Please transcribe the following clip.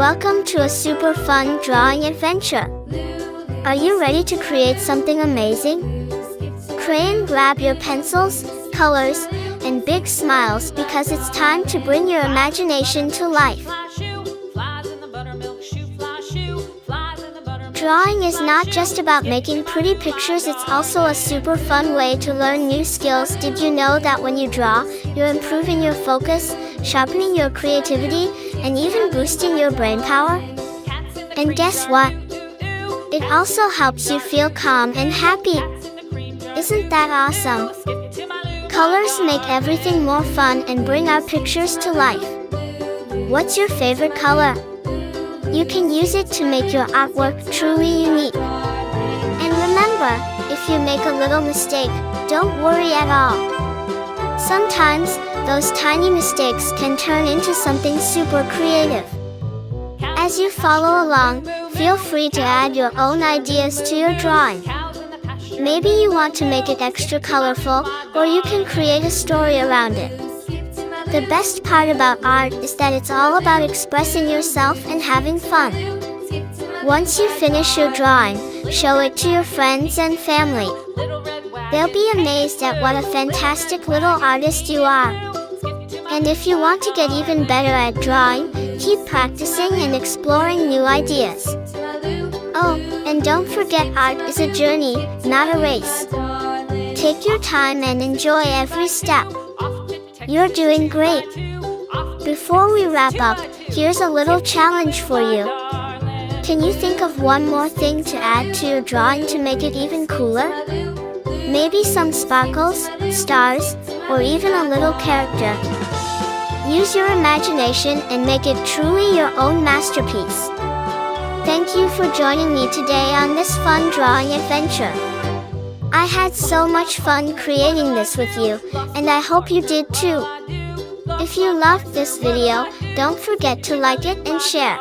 Welcome to a super fun drawing adventure. Are you ready to create something amazing? Crayon, grab your pencils, colors, and big smiles because it's time to bring your imagination to life. Drawing is not just about making pretty pictures, it's also a super fun way to learn new skills. Did you know that when you draw, you're improving your focus, sharpening your creativity, and even boosting your brain power? And guess what? It also helps you feel calm and happy. Isn't that awesome? Colors make everything more fun and bring our pictures to life. What's your favorite color? You can use it to make your artwork truly unique. And remember, if you make a little mistake, don't worry at all. Sometimes, those tiny mistakes can turn into something super creative. As you follow along, feel free to add your own ideas to your drawing. Maybe you want to make it extra colorful, or you can create a story around it. The best part about art is that it's all about expressing yourself and having fun. Once you finish your drawing, show it to your friends and family. They'll be amazed at what a fantastic little artist you are. And if you want to get even better at drawing, keep practicing and exploring new ideas. Oh, and don't forget, art is a journey, not a race. Take your time and enjoy every step. You're doing great. Before we wrap up, here's a little challenge for you. Can you think of one more thing to add to your drawing to make it even cooler? Maybe some sparkles, stars, or even a little character. Use your imagination and make it truly your own masterpiece. Thank you for joining me today on this fun drawing adventure. I had so much fun creating this with you, and I hope you did too. If you loved this video, don't forget to like it and share.